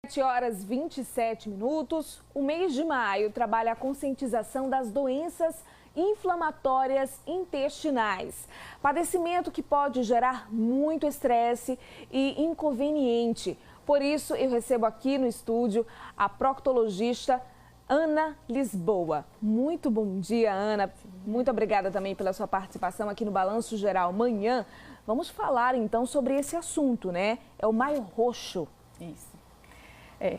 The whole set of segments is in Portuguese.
7h27. O mês de maio trabalha a conscientização das doenças inflamatórias intestinais. Padecimento que pode gerar muito estresse e inconveniente. Por isso, eu recebo aqui no estúdio a proctologista Ana Lisboa. Muito bom dia, Ana. Muito obrigada também pela sua participação aqui no Balanço Geral Manhã. Vamos falar então sobre esse assunto, né? É o Maio Roxo. Isso.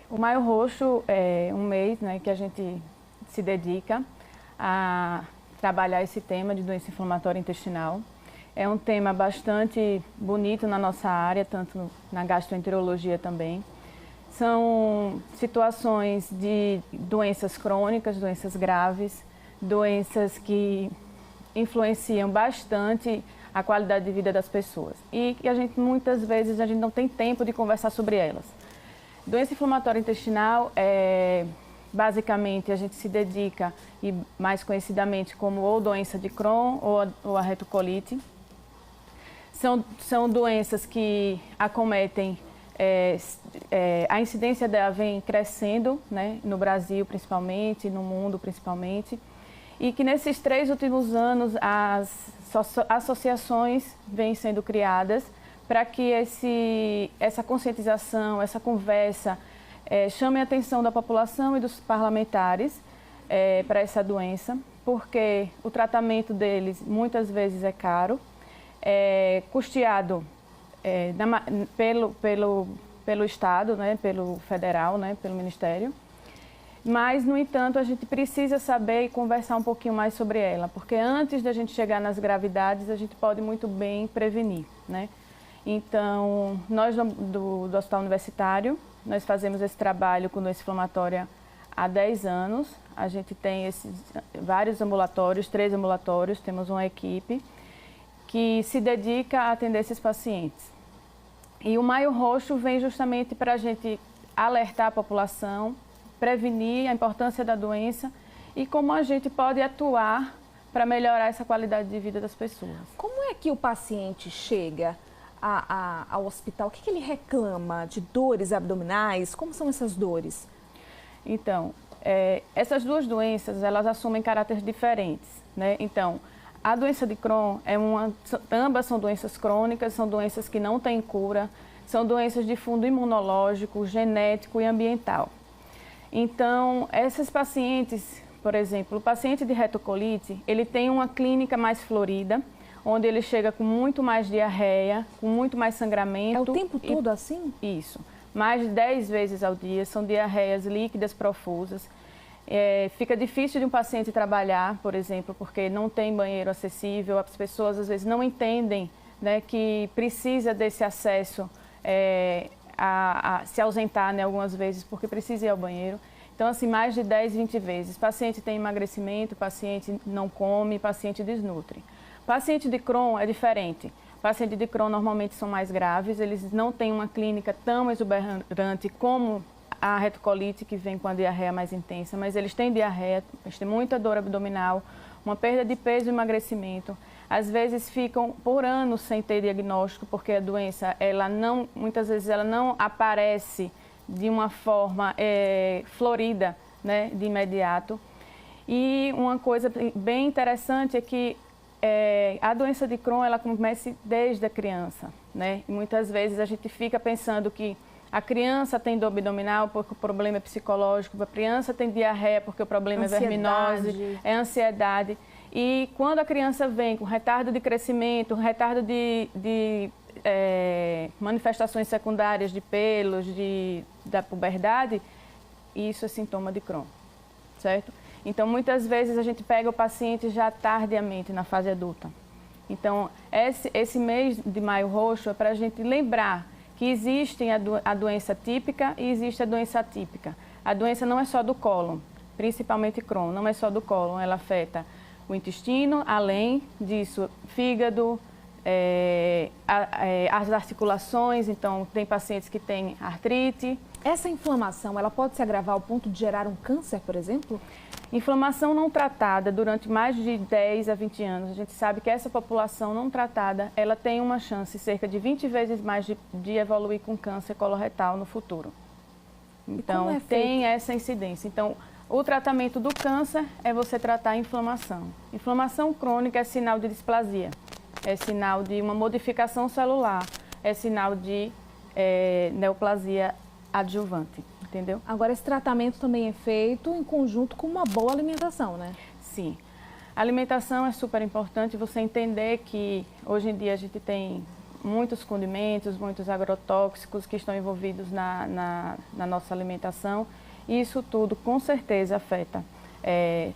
O Maio Roxo é um mês, né, que a gente se dedica a trabalhar esse tema de doença inflamatória intestinal. É um tema bastante bonito na nossa área, tanto na gastroenterologia também. São situações de doenças crônicas, doenças graves, doenças que influenciam bastante a qualidade de vida das pessoas. E que muitas vezes a gente não tem tempo de conversar sobre elas. Doença inflamatória intestinal, basicamente, a gente se dedica, e mais conhecidamente como ou doença de Crohn ou a retocolite. São doenças que acometem, a incidência dela vem crescendo, né, no Brasil principalmente, no mundo principalmente, e que nesses 3 últimos anos as associações vêm sendo criadas para que essa conscientização, essa conversa chame a atenção da população e dos parlamentares para essa doença, porque o tratamento deles muitas vezes é caro, custeado pelo Estado, né, pelo federal, né, pelo Ministério. Mas, no entanto, a gente precisa saber e conversar um pouquinho mais sobre ela, porque antes da gente chegar nas gravidades, a gente pode muito bem prevenir, né? Então, nós do Hospital Universitário, nós fazemos esse trabalho com doença inflamatória há 10 anos. A gente tem vários ambulatórios, 3 ambulatórios, temos uma equipe que se dedica a atender esses pacientes. E o Maio Roxo vem justamente para a gente alertar a população, prevenir a importância da doença e como a gente pode atuar para melhorar essa qualidade de vida das pessoas. Como é que o paciente chega ao hospital? O que ele reclama? De dores abdominais? Como são essas dores? Então, essas duas doenças, elas assumem caráteres diferentes, né? Então, a doença de Crohn ambas são doenças crônicas, são doenças que não têm cura, são doenças de fundo imunológico, genético e ambiental. Então, esses pacientes, por exemplo, o paciente de retocolite, ele tem uma clínica mais florida, onde ele chega com muito mais diarreia, com muito mais sangramento. É o tempo todo assim? Isso. Mais de 10 vezes ao dia, são diarreias líquidas profusas. Fica difícil de um paciente trabalhar, por exemplo, porque não tem banheiro acessível. As pessoas, às vezes, não entendem, né, que precisa desse acesso a se ausentar, né, algumas vezes, porque precisa ir ao banheiro. Então, assim, mais de 10, 20 vezes. Paciente tem emagrecimento, paciente não come, paciente desnutre. Paciente de Crohn é diferente. Paciente de Crohn normalmente são mais graves, eles não têm uma clínica tão exuberante como a retocolite, que vem com a diarreia mais intensa, mas eles têm diarreia, eles têm muita dor abdominal, uma perda de peso e emagrecimento. Às vezes ficam por anos sem ter diagnóstico, porque a doença, muitas vezes ela não aparece de uma forma florida, né, de imediato. E uma coisa bem interessante é que a doença de Crohn, ela começa desde a criança, né? E muitas vezes a gente fica pensando que a criança tem dor abdominal porque o problema é psicológico, a criança tem diarreia porque o problema é verminose, é ansiedade. E quando a criança vem com retardo de crescimento, retardo de manifestações secundárias de pelos, da puberdade, isso é sintoma de Crohn, certo? Então, muitas vezes a gente pega o paciente já tardiamente na fase adulta. Então, esse mês de Maio Roxo é para a gente lembrar que existe a doença típica e existe a doença atípica. A doença não é só do cólon, principalmente Crohn, não é só do cólon, ela afeta o intestino, além disso, fígado, as articulações, então tem pacientes que têm artrite. Essa inflamação, ela pode se agravar ao ponto de gerar um câncer, por exemplo? Inflamação não tratada durante mais de 10 a 20 anos, a gente sabe que essa população não tratada, ela tem uma chance cerca de 20 vezes mais de evoluir com câncer coloretal no futuro. Então, tem essa incidência. Então, o tratamento do câncer é você tratar a inflamação. Inflamação crônica é sinal de displasia, é sinal de uma modificação celular, é sinal de neoplasia adjuvante, entendeu? Agora, esse tratamento também é feito em conjunto com uma boa alimentação, né? Sim. A alimentação é super importante, você entender que hoje em dia a gente tem muitos condimentos, muitos agrotóxicos que estão envolvidos na nossa alimentação. E isso tudo, com certeza, afeta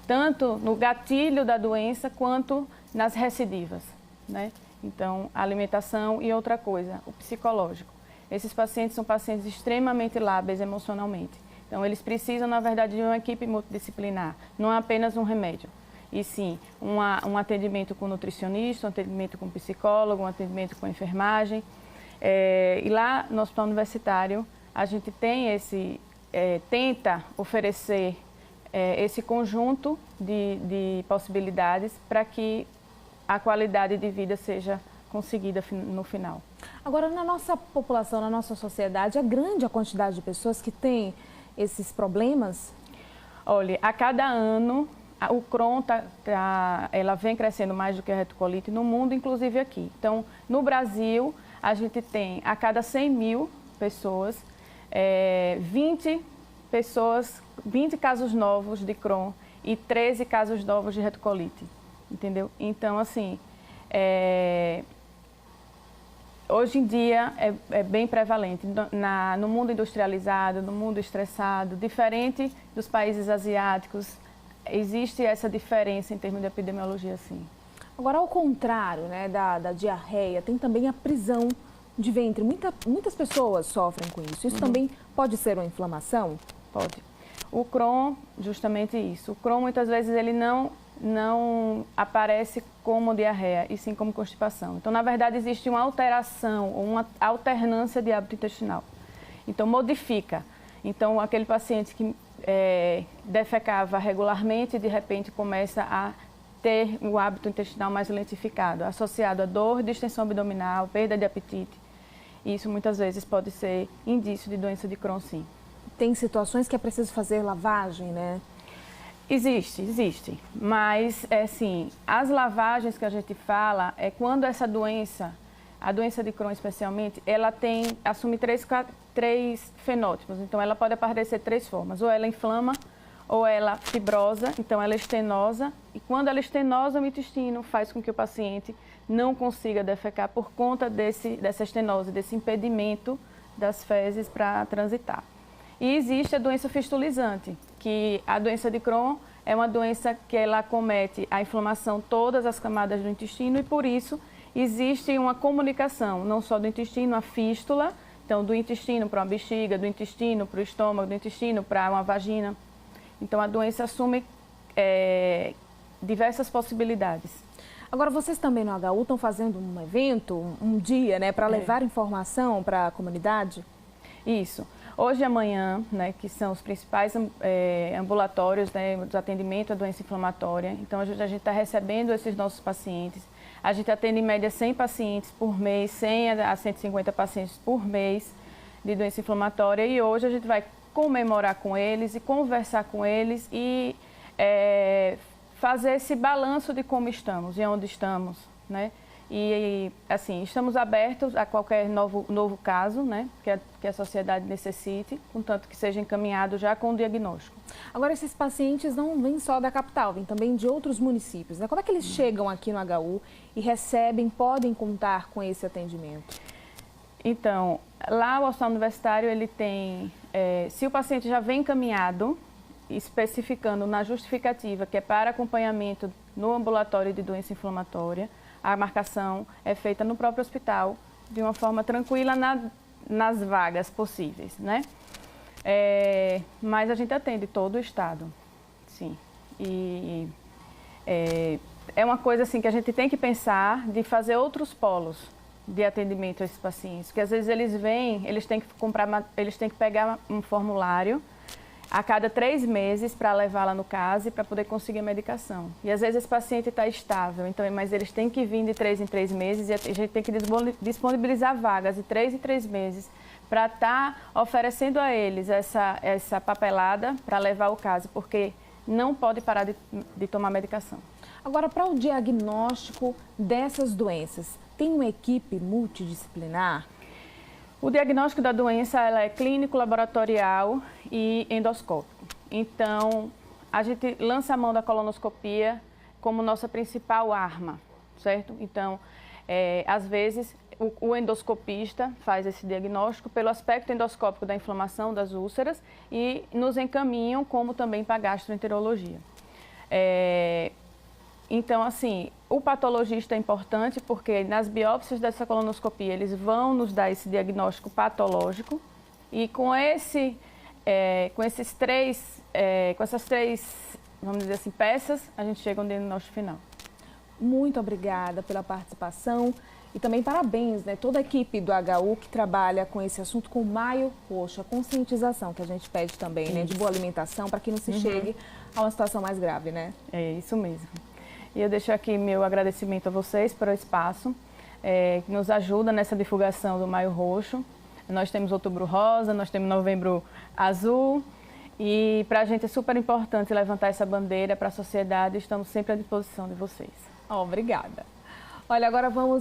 tanto no gatilho da doença quanto nas recidivas, né? Então, a alimentação e outra coisa, o psicológico. Esses pacientes são pacientes extremamente lábeis emocionalmente. Então, eles precisam, na verdade, de uma equipe multidisciplinar, não é apenas um remédio. E sim, um atendimento com nutricionista, um atendimento com psicólogo, um atendimento com enfermagem. E lá no Hospital Universitário, a gente tem tenta oferecer esse conjunto de possibilidades para que a qualidade de vida seja conseguida no final. Agora, na nossa população, na nossa sociedade, é grande a quantidade de pessoas que têm esses problemas? Olha, a cada ano, o Crohn ela vem crescendo mais do que a retocolite no mundo, inclusive aqui. Então, no Brasil, a gente tem a cada 100 mil pessoas, 20 casos novos de Crohn e 13 casos novos de retocolite, entendeu? Então, assim, hoje em dia é bem prevalente no mundo industrializado, no mundo estressado, diferente dos países asiáticos. Existe essa diferença em termos de epidemiologia, sim. Agora, ao contrário, né, da diarreia, tem também a prisão de ventre. Muitas pessoas sofrem com isso. Isso também pode ser uma inflamação? Pode. O Crohn, justamente isso. O Crohn, muitas vezes, ele não aparece como diarreia, e sim como constipação. Então, na verdade, existe uma alteração, uma alternância de hábito intestinal. Então, modifica. Então, aquele paciente que defecava regularmente, de repente começa a ter o hábito intestinal mais lentificado, associado a dor, distensão abdominal, perda de apetite. Isso muitas vezes pode ser indício de doença de Crohn, sim. Tem situações que é preciso fazer lavagem, né? Existe. Mas, assim, as lavagens que a gente fala é quando essa doença, a doença de Crohn especialmente, ela assume três fenótipos. Então, ela pode aparecer de três formas. Ou ela inflama, ou ela fibrosa, então ela é estenosa. E quando ela é estenosa, o intestino faz com que o paciente não consiga defecar por conta dessa estenose, desse impedimento das fezes para transitar. E existe a doença fistulizante, que a doença de Crohn é uma doença que ela acomete a inflamação todas as camadas do intestino e por isso existe uma comunicação, não só do intestino, a fístula, então do intestino para uma bexiga, do intestino para o estômago, do intestino para uma vagina. Então a doença assume diversas possibilidades. Agora, vocês também no HU estão fazendo um evento, um dia, né, para levar informação para a comunidade? Isso. Hoje e amanhã, né, que são os principais ambulatórios, né, de atendimento à doença inflamatória. Então, a gente está recebendo esses nossos pacientes. A gente atende em média 100 pacientes por mês, 100 a 150 pacientes por mês de doença inflamatória. E hoje a gente vai comemorar com eles e conversar com eles e fazer esse balanço de como estamos e onde estamos, né? E, assim, estamos abertos a qualquer novo caso, né, que a sociedade necessite, contanto que seja encaminhado já com o diagnóstico. Agora, esses pacientes não vêm só da capital, vêm também de outros municípios, né? Como é que eles chegam aqui no HU e podem contar com esse atendimento? Então, lá o Hospital Universitário, ele tem, se o paciente já vem encaminhado, especificando na justificativa que é para acompanhamento no ambulatório de doença inflamatória, a marcação é feita no próprio hospital, de uma forma tranquila nas vagas possíveis, né? Mas a gente atende todo o estado, sim. E é uma coisa assim que a gente tem que pensar de fazer outros polos de atendimento a esses pacientes, porque às vezes eles vêm, eles têm que pegar um formulário a cada 3 meses para levar lá no CASE para poder conseguir a medicação. E às vezes esse paciente está estável, então, mas eles têm que vir de 3 em 3 meses e a gente tem que disponibilizar vagas de 3 em 3 meses para estar oferecendo a eles essa papelada para levar o caso, porque não pode parar de tomar medicação. Agora, para o diagnóstico dessas doenças, tem uma equipe multidisciplinar? O diagnóstico da doença ela é clínico, laboratorial e endoscópico. Então, a gente lança a mão da colonoscopia como nossa principal arma, certo? Então, às vezes, o endoscopista faz esse diagnóstico pelo aspecto endoscópico da inflamação das úlceras e nos encaminham como também para a gastroenterologia. Então, assim, o patologista é importante porque nas biópsias dessa colonoscopia eles vão nos dar esse diagnóstico patológico e com essas três, vamos dizer assim, peças, a gente chega ao diagnóstico final. Muito obrigada pela participação e também parabéns, né? Toda a equipe do HU que trabalha com esse assunto com o Maio Roxo, a conscientização que a gente pede também, né? De boa alimentação para que não se chegue a uma situação mais grave, né? É isso mesmo. E eu deixo aqui meu agradecimento a vocês pelo espaço, que nos ajuda nessa divulgação do Maio Roxo. Nós temos Outubro Rosa, nós temos Novembro Azul e para a gente é super importante levantar essa bandeira para a sociedade. Estamos sempre à disposição de vocês. Obrigada. Olha, agora vamos